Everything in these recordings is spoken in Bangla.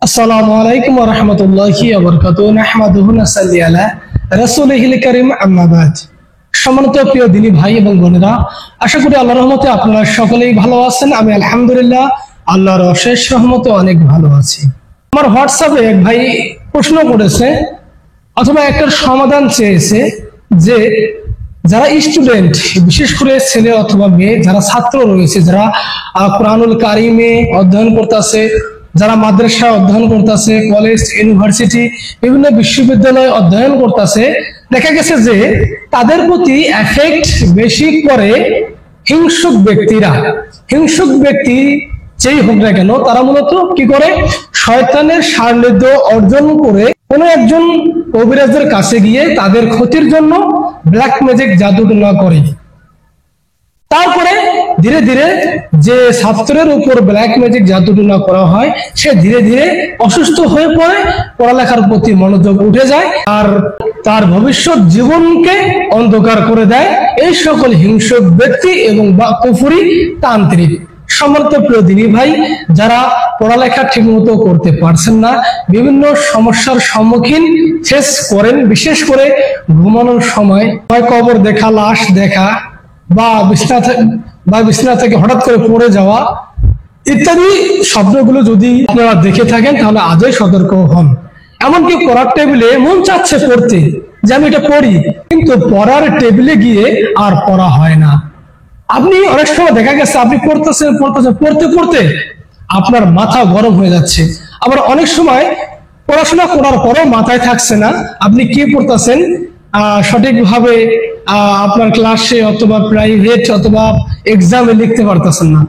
আসসালামু আলাইকুম ওয়া রাহমাতুল্লাহি ওয়া বারাকাতুহু নাহমাদুহু ওয়া নাসাল্লি আলা রাসূলিহিল কারীম আম্মা বাদ। সম্মানিত প্রিয় দিনী ভাই এবং বোনেরা, আশা করি আল্লাহর রহমতে আপনারা সকলেই ভালো আছেন। আমি আলহামদুলিল্লাহ আল্লাহর অশেষ রহমতে অনেক ভালো আছি। আমার হোয়াটসঅ্যাপে এক ভাই প্রশ্ন করেছে অথবা একটা সমাধান চেয়েছে যে যারা স্টুডেন্ট, বিশেষ করে ছেলে অথবা মেয়ে, যারা ছাত্র রয়েছে, যারা কোরআনুল কারিমে অধ্যয়ন করতেছে, যারা মাদ্রাসায় অধ্যয়ন করতেছে, কলেজ, ইউনিভার্সিটি, বিভিন্ন বিশ্ববিদ্যালয়ে অধ্যয়ন করতেছে, দেখা গেছে যে তাদের প্রতি এফেক্ট বেশি করে হিংসুক ব্যক্তিরা। হিংসুক ব্যক্তি যেই হোক না কেন, তারা মূলত কি করে, শয়তানের সান্নিধ্য অর্জন করে কোন একজন কবিরাজের কাছে গিয়ে তাদের ক্ষতির জন্য ব্ল্যাক ম্যাজিক জাদুটোনা করে। তারপরে ধীরে ধীরে যে ছাত্রের উপর ব্ল্যাক ম্যাজিক জাদুটোনা করা হয়, সে ধীরে ধীরে অসুস্থ হয়ে পড়ে, পড়ালেখার প্রতি মনোযোগ উঠে যায় আর তার ভবিষ্যৎ জীবনকে অন্ধকার করে দেয় এই সকল হিংসুক ব্যক্তি এবং কুফরি তান্ত্রিক। সম্মানিত প্রিয় দিনী ভাই, যারা পড়ালেখা ঠিক মতো করতে পারছেন না, বিভিন্ন সমস্যার সম্মুখীন ফেস করেন, বিশেষ করে ঘুমানোর সময় কবর দেখা, লাশ দেখা, বা বিছানা থেকে হঠাৎ করে পড়ে যাওয়া ইত্যাদি শব্দগুলো যদি আপনারা দেখে থাকেন, তাহলে আজই সতর্ক হন। এমনকি পড়ার টেবিলে মন চাচ্ছে পড়তে, যে আমি এটা পড়ি, কিন্তু পড়ার টেবিলে গিয়ে আর পড়া হয় না। আপনি অনেক সময় দেখা গেছে আপনি পড়তে পড়তে আপনার মাথা গরম হয়ে যাচ্ছে। আবার অনেক সময় পড়াশোনা করার পরেও মাথায় থাকছে না আপনি কি পড়তেছেন, সঠিকভাবে আপনার ক্লাসে অথবা প্রাইভেট অথবা এক্সামে লিখতে পারতেছেন না।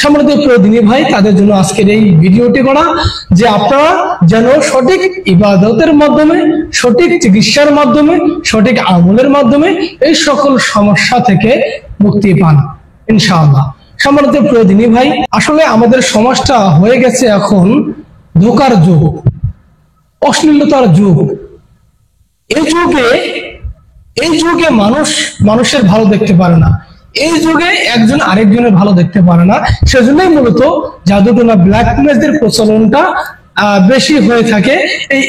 সম্মানিত প্রিয় দিনী ভাই, তাদের জন্য আজকের এই ভিডিওটি করা, যে আপনারা যেন সঠিক ইবাদতের মাধ্যমে, সঠিক চিকিৎসার মাধ্যমে, সঠিক আমলের মাধ্যমে এই সকল সমস্যা থেকে মুক্তি পান ইনশাআল্লাহ। সম্মানিত প্রিয় দিনী ভাই, আসলে আমাদের সমাজটা হয়ে গেছে এখন ধোঁকার যুগ, অশ্লীলতার যুগ। এই যুগে মানুষের ভালো দেখতে পারে না, এই যুগে একজন আরেকজনের ভালো দেখতে পারে না। সেজন্যই মূলত জাদুটোনা, ব্ল্যাক ম্যাজিকের প্রচলনটা বেশি হয়ে থাকে।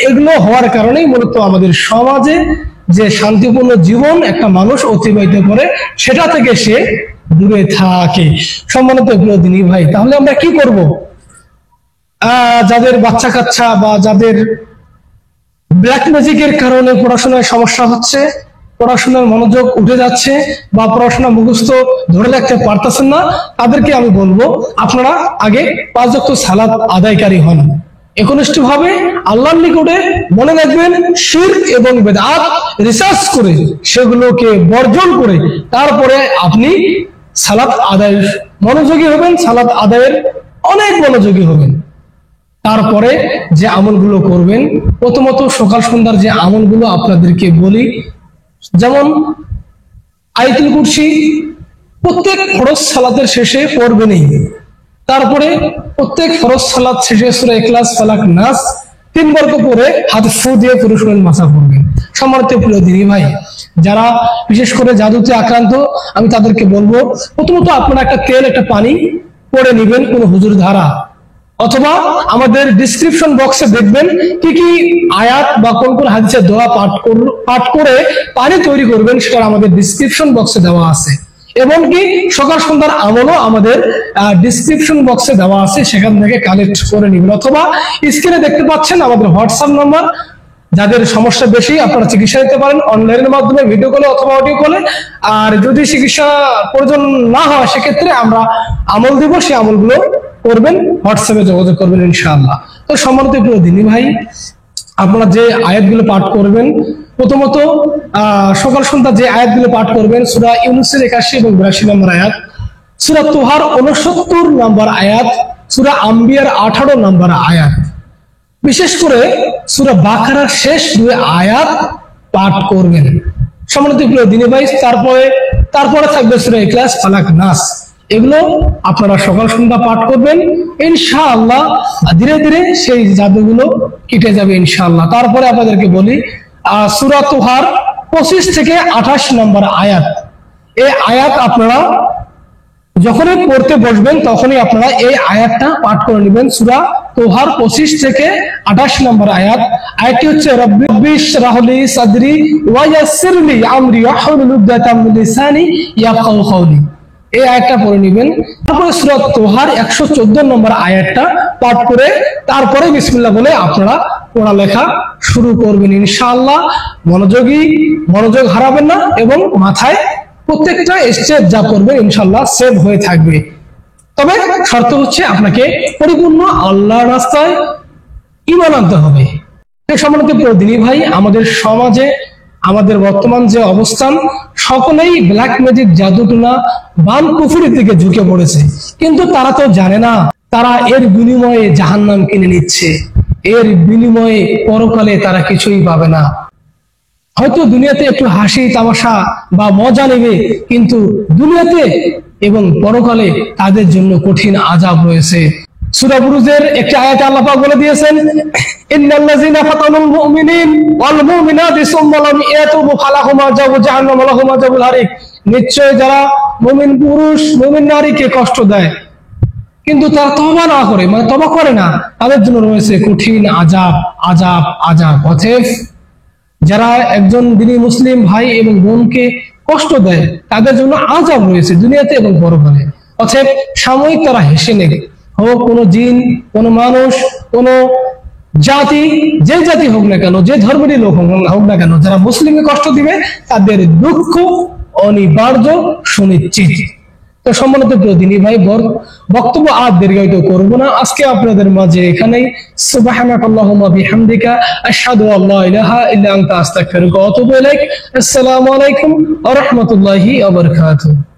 এগুলো হওয়ার কারণেই মূলত আমাদের সমাজে যে শান্তিপূর্ণ জীবন একটা মানুষ অতিবাহিত করে, সেটা থেকে সে দূরে থাকে। সম্মানিত প্রিয় দিনী ভাই, তাহলে আমরা কি করব? যাদের বাচ্চা কাচ্চা বা যাদের ব্ল্যাক ম্যাজিকের কারণে পড়াশোনায় সমস্যা হচ্ছে, পড়াশোনার মনোযোগ উঠে যাচ্ছে, বা পড়াশোনা মুখস্থ ধরে রাখতে পারতেছেন না, তাদেরকে আমি বলবো আপনারা আগে 5 ওয়াক্ত সালাত আদায়কারী হন। একনিষ্ঠভাবে আল্লাহর নিকটে মনে রাখবেন, শিরক এবং বিদআত রিসার্চ করে সেগুলোকে বর্জন করে তারপরে আপনি সালাত আদায়ের মনোযোগী হবেন, সালাত আদায়ের অনেক মনোযোগী হবেন। তারপরে যে আমলগুলো করবেন, প্রথমত সকাল সন্ধ্যার যে আমলগুলো আপনাদেরকে বলি, যেমন আয়াতুল কুরসি প্রত্যেক ফরজ সালাতের শেষে পড়বেনই। তারপরে প্রত্যেক ফরজ সালাত শেষে সূরা ইখলাস, ফালাক, নাস 3 বার করে হাত ফু দিয়ে পুরো শরীর মাসা করবেন। সম্মানিত প্রিয় দিনী ভাই, যারা বিশেষ করে জাদুতে আক্রান্ত, আমি তাদেরকে বলবো প্রথমত আপনারা একটা তেল, একটা পানি পড়ে নেবেন কোন হুজুর ধারা, অথবা আমাদের ডিসক্রিপশন বক্সে দেখবেন কি কি আয়াত বা কোন কোন হাদিসের দোয়া পাঠ করে পানি তৈরি করবেন, সেটা আমাদের ডিসক্রিপশন বক্সে দেওয়া আছে। এমনকি সকাল সন্ধ্যার আমলও আমাদের ডিসক্রিপশন বক্সে দেওয়া আছে, সেখান থেকে কালেক্ট করে নেবেন। অথবা স্ক্রিনে দেখতে পাচ্ছেন আমাদের হোয়াটসঅ্যাপ নাম্বার, যাদের সমস্যা বেশি আপনারা চিকিৎসা নিতে পারেন অনলাইনের মাধ্যমে, ভিডিও কলে অথবা অডিও কলে। আর যদি চিকিৎসা প্রয়োজন না হয়, সেক্ষেত্রে আমরা আমল দিব, সেই আমলগুলো করবেন, হোয়াটসঅ্যাপে যোগাযোগ করবেন ইনশাআল্লাহ। তো সম্মানিত প্রিয় দিনী ভাই, আপনারা যে আয়াতগুলো পাঠ করবেন, প্রথমত সকাল সন্ধ্যা যে আয়াতগুলো পাঠ করবেন, সূরা ইউনূসের 81 এবং 82 নম্বর আয়াত, সূরা তুহার 69 নম্বর আয়াত, সূরা আম্বিয়ার 18 নম্বর আয়াত, বিশেষ করে সূরা বাকারার শেষ 2 আয়াত পাঠ করবেন সম্মানিত প্রিয় দিনী ভাই। তারপরে থাকবে সূরা ইখলাস, ফালাক, নাস। এগুলো আপনারা সকাল সন্ধ্যা পাঠ করবেন ইনশাআল্লাহ। ধীরে ধীরে সেই জাদুগুলো কেটে যাবে ইনশাআল্লাহ। তারপরে আপনাদেরকে বলি সূরা তুহার 25 থেকে 28 নম্বর আয়াত, এই আয়াত আপনারা যখনই পড়তে বসবেন তখনই আপনারা এই আয়াতটা পাঠ করে নেবেন। সূরা তোহার 25 থেকে 28 নম্বর আয়াত। আয়াতটি হচ্ছে রব্বি ইশরাহ লি সাদরি ওয়া ইয়াসসির লি আমরি ওয়াহলুল উকদাতাম মিন লিসানি ইয়াফকাহু কাওলি। এই আয়াতটা পড়ে নেবেন। তারপরে সূরা তোহার 114 নম্বর আয়াতটা পাঠ করে তারপরে বিসমিল্লাহ বলে আপনারা পড়ালেখা শুরু করবেন ইনশাআল্লাহ। মনোযোগ হারাবেন না এবং মাথায় প্রত্যেকটা স্টেপ যা করবেন ইনশাআল্লাহ সেভ হয়ে থাকবে। তবে শর্ত হচ্ছে আপনাকে পরিপূর্ণ আল্লাহর রাস্তায় ঈমান আনতে হবে। সম্মানিত প্রিয় দিনী ভাই, আমাদের সমাজে আমাদের বর্তমান যে অবস্থান, সকলেই ব্ল্যাক ম্যাজিক, জাদুটোনা, বান কুফরির দিকে ঝুঁকে পড়েছে। কিন্তু তারা তো জানে না তারা এর বিনিময়ে জাহান্নাম কিনে নিচ্ছে, এর বিনিময়ে পরকালে তারা কিছুই পাবে না। হয়তো দুনিয়াতে একটু হাসি তামাশা বা মজা নেবে, কিন্তু দুনিয়াতে এবং পরকালে তাদের জন্য কঠিন আযাব রয়েছে। সূরা বুরুজের একটি আয়াতে আল্লাহ পাক বলে দিয়েছেন, ইন্নাল্লাযীনা ফাতানুল মুমিনিন ওয়াল মুমিনাতি সুম্মা লাম ইয়াতুবু ফালাহুম আযাবু জাহান্নাম ওয়া লাহুম আযাবুল হারিক। নিশ্চয় যারা মুমিন পুরুষ মুমিন নারীকে কষ্ট দেয় কিন্তু তারা তওবা না করে, মানে তওবা করে না, তাদের জন্য রয়েছে কঠিন আযাব আযাব আযাব। অতএব যারা একজন দিনী মুসলিম ভাই এবং বোনকে কষ্ট দেয় তাদের জন্য আযাব রয়েছে দুনিয়াতে এবং পরকালে। অতএব সাময়িক তারা হেসে নেবে, হোক কোনো জিন, কোনো মানুষ, কোনো জাতি, যে জাতি হোক না কেন, যে ধর্মেরই লোক হোক না কেন, যারা মুসলিমকে কষ্ট দিবে তাদের দুঃখ অনিবার্য, সুনিশ্চিত। তো সম্মানিত প্রিয় দিনী ভাই, বক্তব্য আর দীর্ঘায়িত করব না, আজকে আপনাদের মাঝে এখানেই। সুবহানাকাল্লাহুম্মা বিহামদিকা আশহাদু আল্লা ইলাহা ইল্লা আনতা আস্তাগফিরুকা ওয়া আতুবু ইলাইক। আসসালামু আলাইকুম ওয়া রাহমাতুল্লাহি ওয়া বারাকাতুহু।